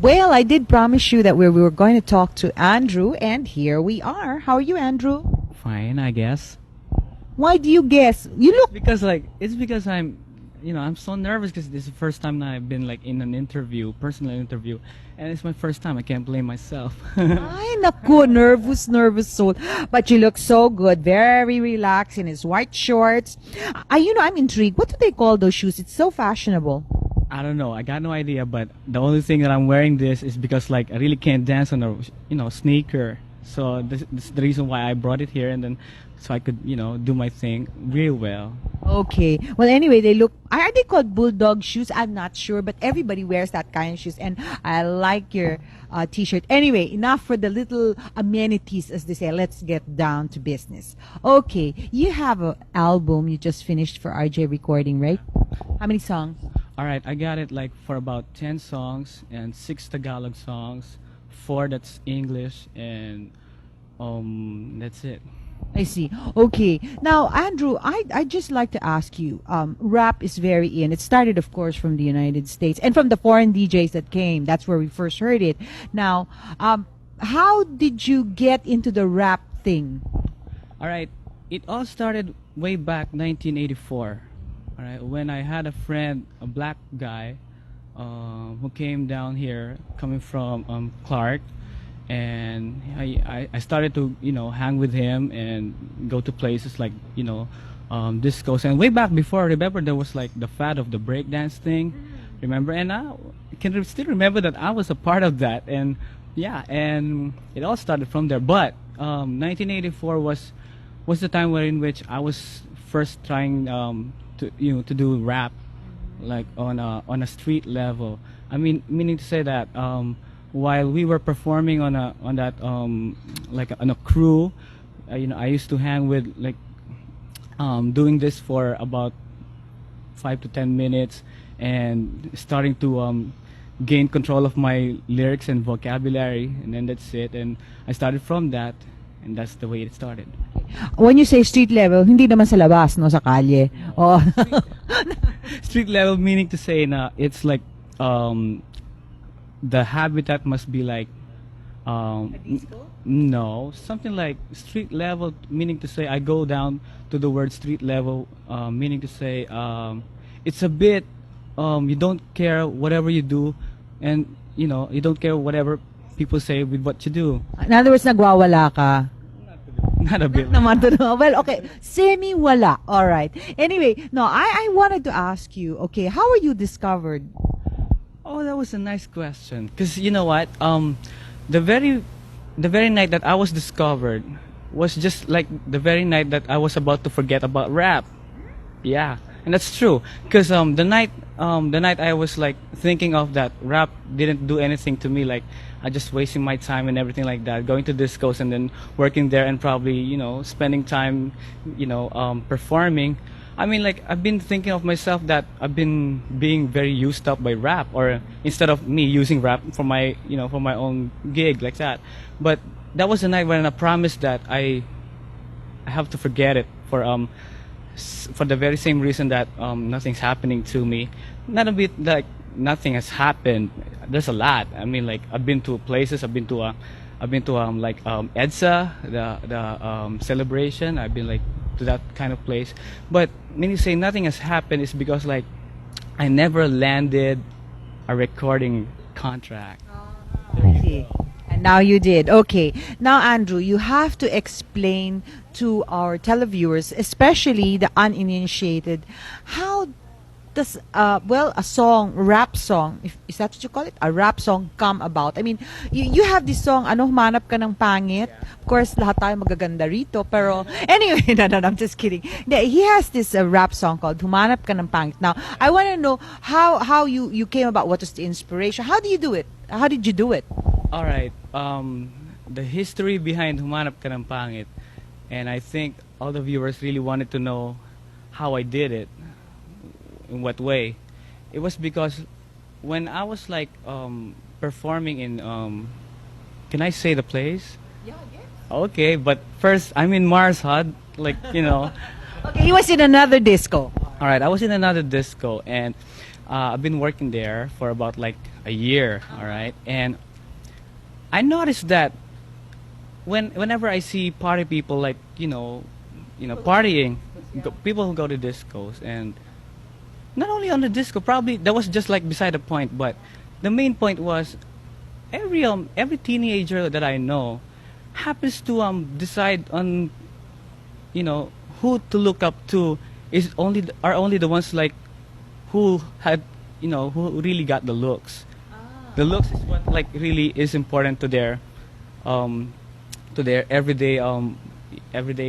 Well, I did promise you that we were going to talk to Andrew, and here we are. How are you, Andrew? Fine, I guess. Why do you guess? You look. It's because I'm so nervous because this is the first time that I've been like in an interview, personal interview, and it's my first time. I can't blame myself. Ay, naku, nervous soul. But you look so good, very relaxed in his white shorts. I'm intrigued. What do they call those shoes? It's so fashionable. I don't know. I got no idea, but the only thing that I'm wearing this is because like I really can't dance on a sneaker. So this is the reason why I brought it here, and then so I could do my thing real well. Okay. Well, anyway, are they called bulldog shoes? I'm not sure, but everybody wears that kind of shoes, and I like your t-shirt. Anyway, enough for the little amenities, as they say. Let's get down to business. Okay, you have an album you just finished for RJ recording, right? How many songs? All right, I got it like for about 10 songs and 6 Tagalog songs, 4 that's English, and that's it. I see. Okay. Now, Andrew, I'd just like to ask you, rap is very in. It started, of course, from the United States and from the foreign DJs that came. That's where we first heard it. Now, how did you get into the rap thing? All right, it all started way back 1984. All right, when I had a friend, a black guy, who came down here, coming from Clark, and I started to hang with him and go to places like discos. And way back before, remember there was like the fad of the breakdance thing, remember? And I can still remember that I was a part of that, and yeah, and it all started from there. But 1984 was the time in which I was first trying to do rap, like on a street level. I mean, meaning to say that while we were performing on a crew, I used to hang with like doing this for about 5 to 10 minutes and starting to gain control of my lyrics and vocabulary, and then that's it. And I started from that, and that's the way it started. When you say street level, hindi naman sa labas, no, sa kalye. Oh. Street level meaning to say na it's like the habitat must be like A disco? no, something like street level meaning to say I go down to the word street level, meaning to say it's a bit you don't care whatever you do, and you don't care whatever people say with what you do. In other words, nagwawala ka. Not a bit. Naman to know. Well, okay. Semi-wala. All right. Anyway, no, I wanted to ask you, okay, how were you discovered? Oh, that was a nice question. Because you know what? The very night that I was discovered was just like the very night that I was about to forget about rap. Yeah, and that's true. Because the night I was like thinking of that, rap didn't do anything to me. Like I just wasting my time and everything like that, going to discos and then working there and probably spending time performing. I mean, like I've been thinking of myself that I've been being very used up by rap, or instead of me using rap for my for my own gig like that. But that was the night when I promised that I have to forget it for the very same reason that nothing's happening to me. Not a bit like nothing has happened. There's a lot. I mean, like I've been to places. I've been to like EDSA, the celebration. I've been like to that kind of place. But when you say nothing has happened, it's because like I never landed a recording contract. I see. And now you did. Okay. Now, Andrew, you have to explain to our televiewers, especially the uninitiated, how does a song, rap song, is that what you call it, a rap song, come about? I mean, you have this song, ano, humanap ka ng pangit. Of course, lahat tayo magaganda rito, pero anyway, no, I'm just kidding. He has this rap song called Humanap Ka ng Pangit. Now, I want to know how you came about. What was the inspiration? How do you do it? How did you do it? All right. The history behind Humanap Ka ng Pangit, and I think all the viewers really wanted to know how I did it. In what way? It was because when I was like performing in can I say the place? Yeah, yes. Okay, but first I'm in Mars Hut, like Okay, he was in another disco. All right, I was in another disco, and I've been working there for about like a year. All right, and I noticed that whenever I see party people, like partying, people who go to discos, and not only on the disco, probably that was just like beside the point, but the main point was every teenager that I know happens to decide on who to look up to are only the ones like who had who really got the looks. The looks is what like really is important um to their everyday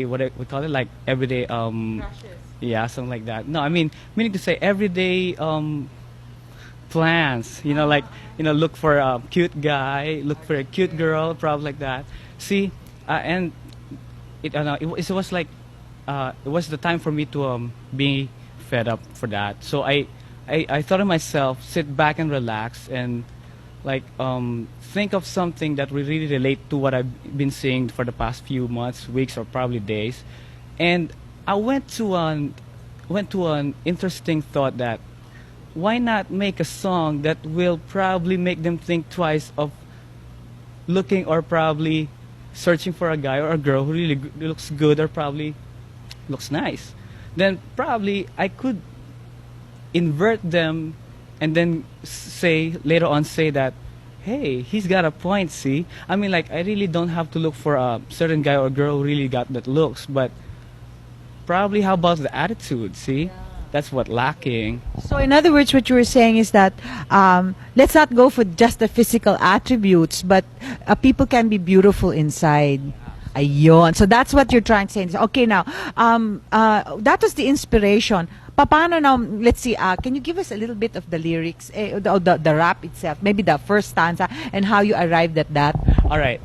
what we call it, like everyday yeah, something like that. No, I mean, meaning to say everyday plans. Like look for a cute guy, look for a cute girl, probably like that. See, and it was like it was the time for me to be fed up for that. So I thought of myself, sit back and relax and like think of something that will really relate to what I've been seeing for the past few months, weeks, or probably days. And I went to an interesting thought that why not make a song that will probably make them think twice of looking or probably searching for a guy or a girl who really looks good or probably looks nice. Then probably I could invert them and then later on say that, hey, he's got a point, see? I mean, like, I really don't have to look for a certain guy or girl who really got that looks, but probably how about the attitude, see? Yeah. That's what lacking. So in other words, what you were saying is that let's not go for just the physical attributes, but people can be beautiful inside. Ayun. So that's what you're trying to say. Okay, now, that was the inspiration. Paano now, let's see, can you give us a little bit of the lyrics, the rap itself, maybe the first stanza, and how you arrived at that? All right.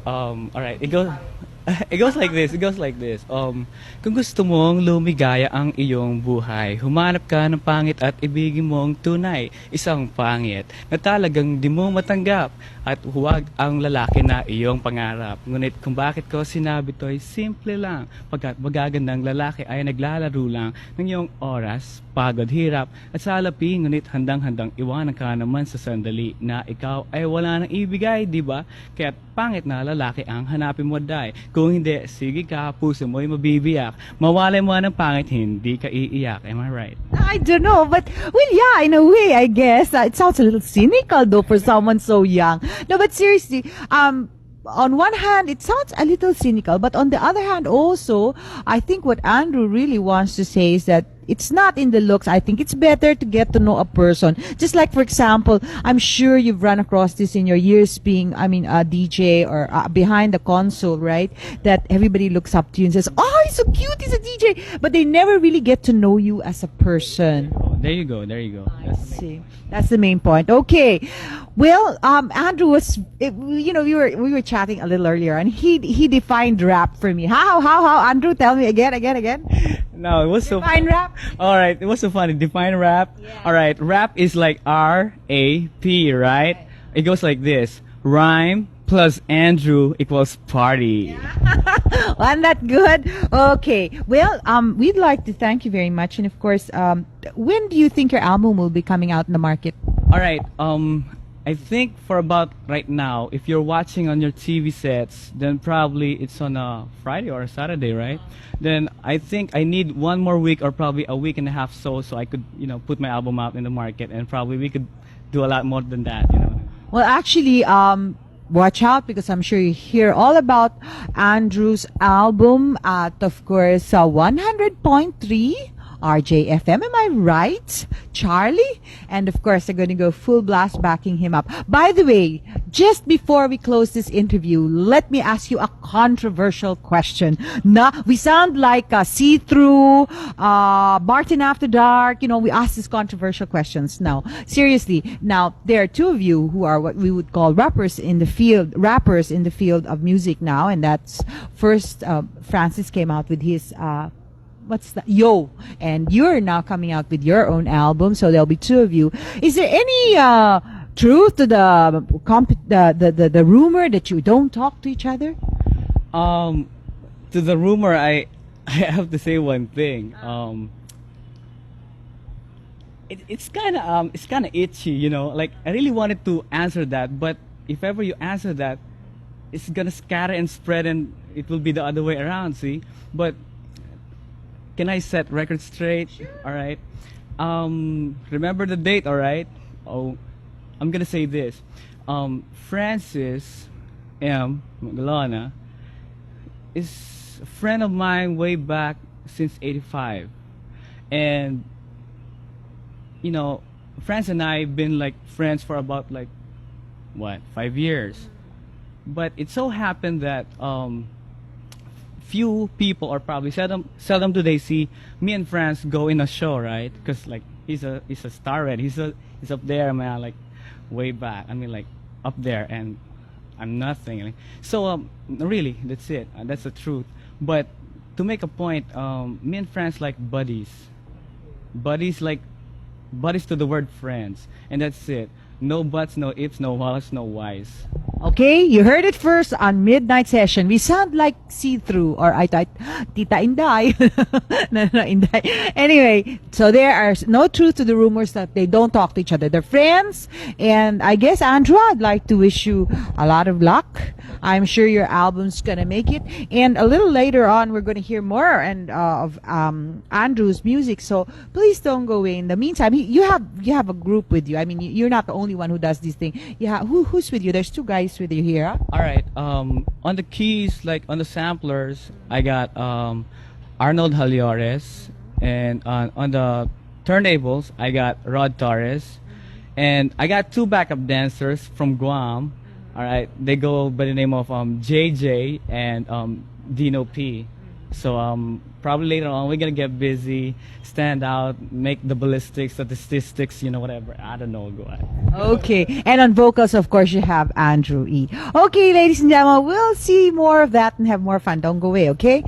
It goes like this. It goes like this. Kung gusto mong lumigaya ang iyong buhay, humanap ka ng pangit at ibigin mong tunay. Isang pangit na talagang di mo matanggap at huwag ang lalaki na iyong pangarap. Ngunit kung bakit ko sinabi to'y simple lang, pagkat magagandang lalaki ay naglalaro lang ng iyong oras, pagod, hirap at salapi, ngunit handang-handang iwanan ka naman sa sandali na ikaw ay wala nang ibigay, di ba? Kaya't pangit na lalaki ang hanapin mo, day. Kung hindi, sige ka, puso mo'y mabibiyak. Mawalay mo ng pangit, hindi ka iiyak. Am I right? I don't know, but, well, yeah, in a way, I guess. It sounds a little cynical, though, for someone so young. No, but seriously, on one hand, it sounds a little cynical, but on the other hand, also, I think what Andrew really wants to say is that it's not in the looks. I think it's better to get to know a person. Just like, for example, I'm sure you've run across this in your years being, a DJ or behind the console, right? That everybody looks up to you and says, oh, he's so cute, he's a DJ. But they never really get to know you as a person. There you go. See, that's the main point. Okay. Well, Andrew we were chatting a little earlier and he defined rap for me. How, Andrew? Tell me again. No, it was Define rap. All right, it was so funny. Define rap. Yeah. All right, rap is like R-A-P, right? It goes like this: rhyme plus Andrew equals party. Wasn't that good? Okay. Well, we'd like to thank you very much, and of course, when do you think your album will be coming out in the market? All right. I think for about right now, if you're watching on your TV sets, then probably it's on a Friday or a Saturday, right? Then I think I need one more week or probably a week and a half so I could, put my album out in the market, and probably we could do a lot more than that, Well, actually, watch out because I'm sure you hear all about Andrew's album at, of course, 100.3 RJFM. Am I right, Charlie? And of course, they're going to go full blast backing him up. By the way, just before we close this interview, let me ask you a controversial question. We sound like See-Through, Martin After Dark. We ask these controversial questions. Now, seriously, there are two of you who are what we would call rappers in the field of music now, and that's first, Francis came out with his, what's that? Yo, and you're now coming out with your own album, so there'll be two of you. Is there any truth to the rumor that you don't talk to each other? To the rumor, I have to say one thing. it's kind of itchy, you know. Like I really wanted to answer that, but if ever you answer that, it's gonna scatter and spread, and it will be the other way around. See, but can I set record straight? Sure. All right. Remember the date. All right. Oh, I'm gonna say this. Francis M. Magalona is a friend of mine way back since '85, and you know, Francis and I have been like friends for about like what 5 years. But it so happened that few people, or probably seldom do they see me and Franz go in a show, right? Because like he's a star already. He's up there, man, like way back. I mean, like up there, and I'm nothing. Like, so really, that's it. That's the truth. But to make a point, me and Franz like buddies. Buddies like buddies to the word friends, and that's it. No buts, no ifs, no whats, no whys. Okay, you heard it first on Midnight Session. We sound like see-through or I thought Tita Inday. No, no, Inday. Anyway, so there are no truth to the rumors that they don't talk to each other. They're friends. And I guess, Andrew, I'd like to wish you a lot of luck. I'm sure your album's going to make it. And a little later on, we're going to hear more of Andrew's music. So please don't go away. In the meantime, you have a group with you. I mean, you're not the only one who does this thing. Yeah, who's with you? There's two guys with you here. Huh? All right. On the keys, like on the samplers, I got Arnold Haliores, and on the turntables, I got Rod Torres, and I got two backup dancers from Guam. All right, they go by the name of JJ and Dino P. So probably later on we're gonna get busy, stand out, make the ballistics, the statistics, you know, whatever. I don't know. Go ahead. Okay, and on vocals, of course, you have Andrew E. Okay, ladies and gentlemen, we'll see more of that and have more fun. Don't go away, okay?